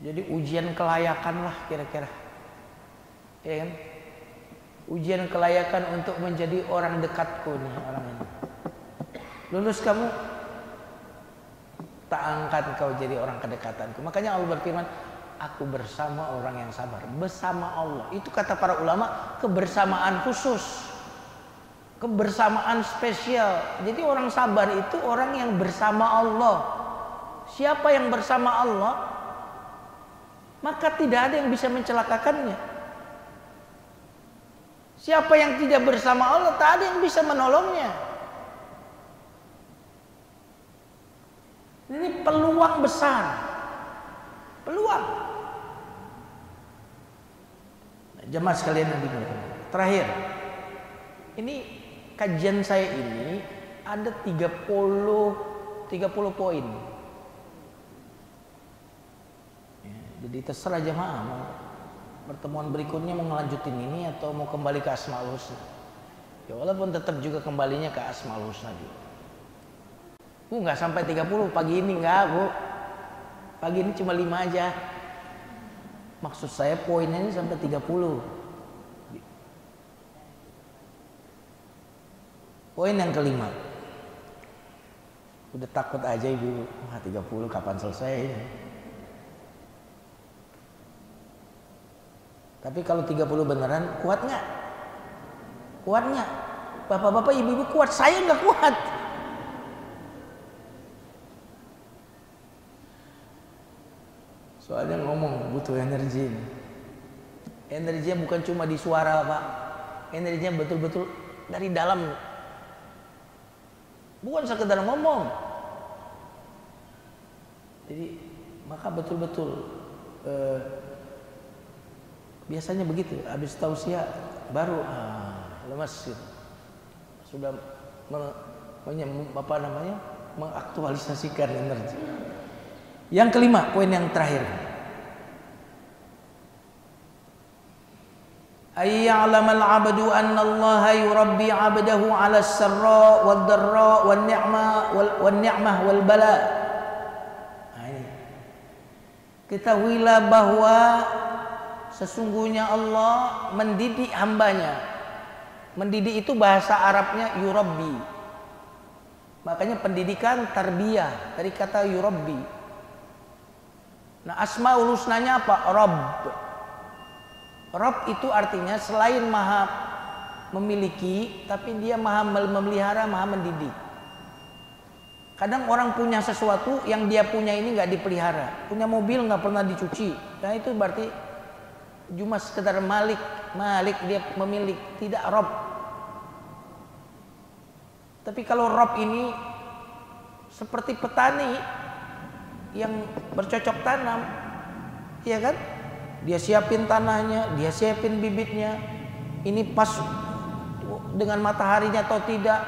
Jadi ujian kelayakan lah kira-kira, ya kan? Ujian kelayakan untuk menjadi orang dekatku nih, orang ini. Lulus kamu, tak angkat kau jadi orang kedekatanku. Makanya Allah berfirman, aku bersama orang yang sabar. Bersama Allah, itu kata para ulama, kebersamaan khusus, kebersamaan spesial. Jadi orang sabar itu orang yang bersama Allah. Siapa yang bersama Allah, maka tidak ada yang bisa mencelakakannya. Siapa yang tidak bersama Allah, tak ada yang bisa menolongnya. Ini peluang besar, peluang. Jemaah sekalian yang dimuliakan. terakhir. Ini kajian saya ini ada 30 poin. Ya, jadi terserah jemaah mau pertemuan berikutnya mau ngelanjutin ini atau mau kembali ke Asmaul Husna. Ya walaupun tetap juga kembalinya ke Asmaul Husna juga. Nggak sampai 30 pagi ini, nggak Bu. Pagi ini cuma 5 aja. Maksud saya poinnya ini sampai 30. Poin yang kelima. Udah takut aja ibu, 30 kapan selesai ini. Tapi kalau 30 beneran kuat nggak? Kuat nggak? Bapak-bapak, ibu-ibu kuat, saya nggak kuat. Soalnya ngomong butuh energi. Energinya bukan cuma di suara Pak, energinya betul-betul dari dalam. Bukan sekedar ngomong. Jadi maka betul-betul biasanya begitu. Habis tausiah baru lemas gitu. Sudah mengaktualisasikan energi. Yang kelima, poin yang terakhir. Ayya'lamal 'abdu anna Allah yurabbi 'abdahu 'ala as-sarra wad-dharra wan-ni'mah wal-bala. Nah, ini. Ketahuilah bahwa sesungguhnya Allah mendidik hambanya. Mendidik itu bahasa Arabnya yurabbi. Makanya pendidikan tarbiyah dari kata yurabbi. Nah, Asmaul Husnanya apa? Rabb. Rabb itu artinya selain maha memiliki, tapi dia maha memelihara, maha mendidik. Kadang orang punya sesuatu yang dia punya ini nggak dipelihara. Punya mobil nggak pernah dicuci. Nah itu berarti cuma sekedar malik dia memiliki, tidak Rabb. Tapi kalau Rabb ini seperti petani yang bercocok tanam, ya kan? Dia siapin tanahnya, dia siapin bibitnya. Ini pas dengan mataharinya atau tidak,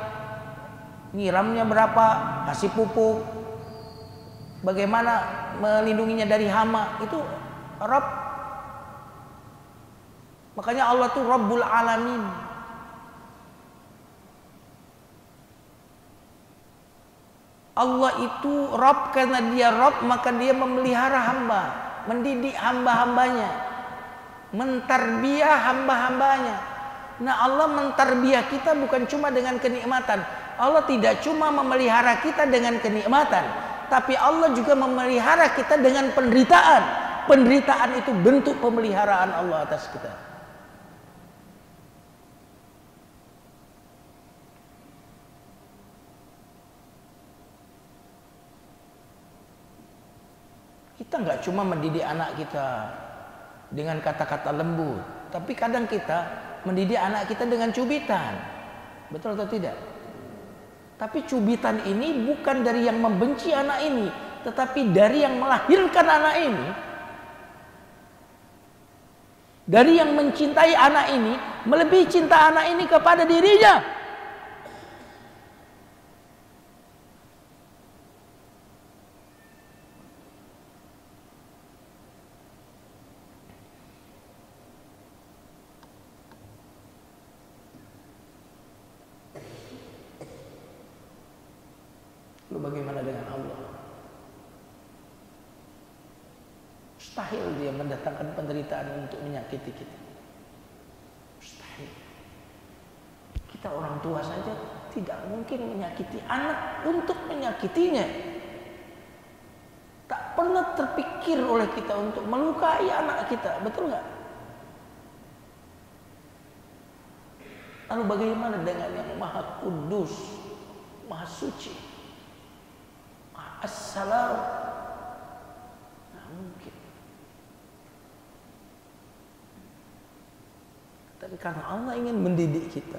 nyiramnya berapa, kasih pupuk, bagaimana melindunginya dari hama, itu Rabb. Makanya Allah tuh Rabbul Alamin. Allah itu Rabb, karena dia Rabb maka dia memelihara hamba, mendidik hamba-hambanya, mentarbiah hamba-hambanya. Nah Allah mentarbiah kita bukan cuma dengan kenikmatan. Allah tidak cuma memelihara kita dengan kenikmatan, tapi Allah juga memelihara kita dengan penderitaan. Penderitaan itu bentuk pemeliharaan Allah atas kita. Kita nggak cuma mendidik anak kita dengan kata-kata lembut, tapi kadang kita mendidik anak kita dengan cubitan. Betul atau tidak? Tapi cubitan ini bukan dari yang membenci anak ini, tetapi dari yang melahirkan anak ini. Dari yang mencintai anak ini, melebihi cinta anak ini kepada dirinya. Bagaimana dengan Allah? Mustahil dia mendatangkan penderitaan untuk menyakiti kita. Mustahil. Kita orang tua saja tidak mungkin menyakiti anak untuk menyakitinya. Tak pernah terpikir oleh kita untuk melukai anak kita, betul nggak? Lalu bagaimana dengan yang Maha Kudus, Maha Suci, Assalam? Nah, mungkin. Tapi karena Allah ingin mendidik kita,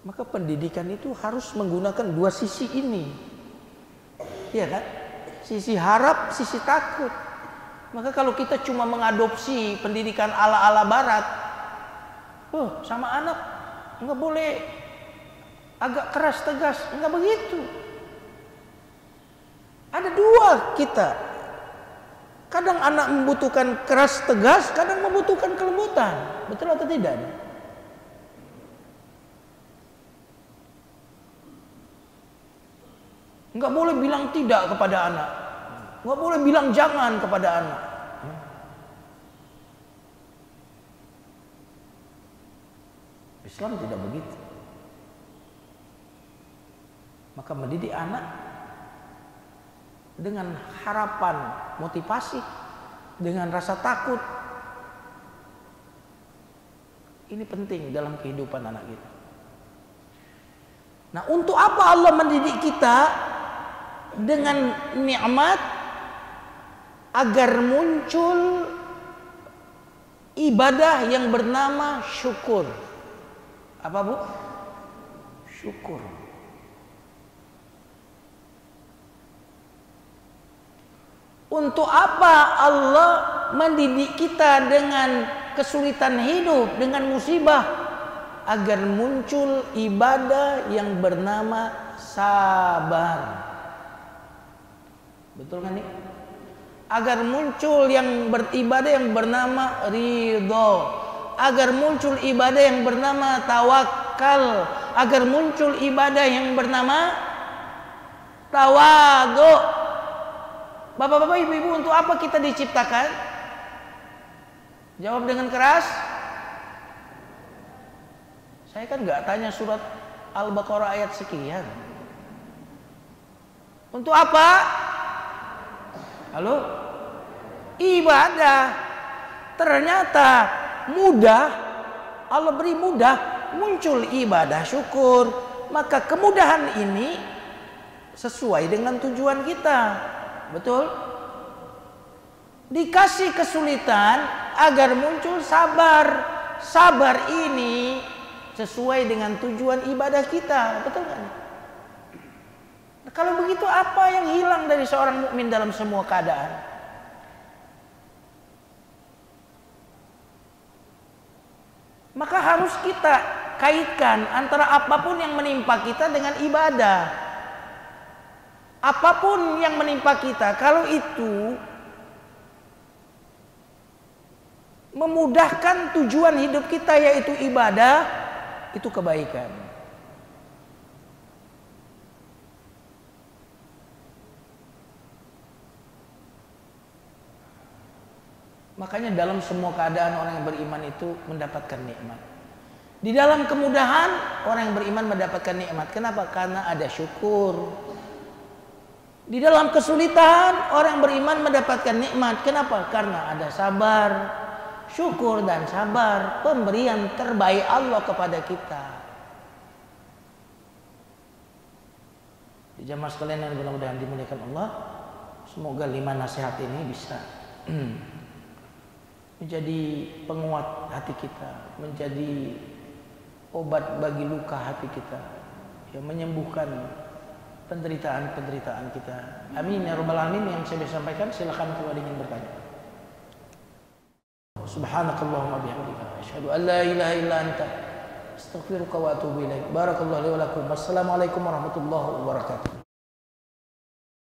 maka pendidikan itu harus menggunakan dua sisi ini, iya kan? Sisi harap, sisi takut. Maka kalau kita cuma mengadopsi pendidikan ala-ala Barat, Oh, sama anak nggak boleh agak keras tegas, nggak begitu. Ada dua kita. Kadang anak membutuhkan keras tegas, kadang membutuhkan kelembutan. Betul atau tidak? Nggak boleh bilang tidak kepada anak, nggak boleh bilang jangan kepada anak. Islam tidak begitu. Maka mendidik anak dengan harapan, motivasi, dengan rasa takut, ini penting dalam kehidupan anak kita. Nah, untuk apa Allah mendidik kita dengan nikmat? Agar muncul ibadah yang bernama syukur. Apa, Bu? Syukur. Untuk apa Allah mendidik kita dengan kesulitan hidup, dengan musibah? Agar muncul ibadah yang bernama sabar. Betul kan nih? Agar muncul yang beribadah yang bernama ridho. Agar muncul ibadah yang bernama tawakal, agar muncul ibadah yang bernama tawadhu. Bapak-bapak, ibu-ibu, untuk apa kita diciptakan? Jawab dengan keras. Saya kan nggak tanya surat Al-Baqarah ayat sekian. Untuk apa? Halo? Ibadah. Ternyata mudah, Allah beri mudah, muncul ibadah syukur. Maka kemudahan ini sesuai dengan tujuan kita. Betul? Dikasih kesulitan agar muncul sabar. Sabar ini sesuai dengan tujuan ibadah kita. Betul kan? Nah, kalau begitu apa yang hilang dari seorang mukmin dalam semua keadaan? Maka harus kita kaitkan antara apapun yang menimpa kita dengan ibadah. Apapun yang menimpa kita, kalau itu memudahkan tujuan hidup kita yaitu ibadah, itu kebaikan. Makanya dalam semua keadaan orang yang beriman itu mendapatkan nikmat. Di dalam kemudahan orang yang beriman mendapatkan nikmat. Kenapa? Karena ada syukur. Di dalam kesulitan orang yang beriman mendapatkan nikmat. Kenapa? Karena ada sabar. Syukur dan sabar, pemberian terbaik Allah kepada kita. Di jamaah sekalian yang mudah-mudahan dimuliakan Allah, semoga 5 nasihat ini bisa menjadi penguat hati kita, menjadi obat bagi luka hati kita, yang menyembuhkan penderitaan-penderitaan kita. Amin ya rabbal alamin. Yang saya bisa sampaikan, silakan kalau ada yang ingin bertanya. Subhanakallahumma bihamdika asyhadu an la ilaha illa anta astaghfiruka wa atubu ilaik. Barakallahu li wa lakum. Wassalamualaikum warahmatullahi wabarakatuh.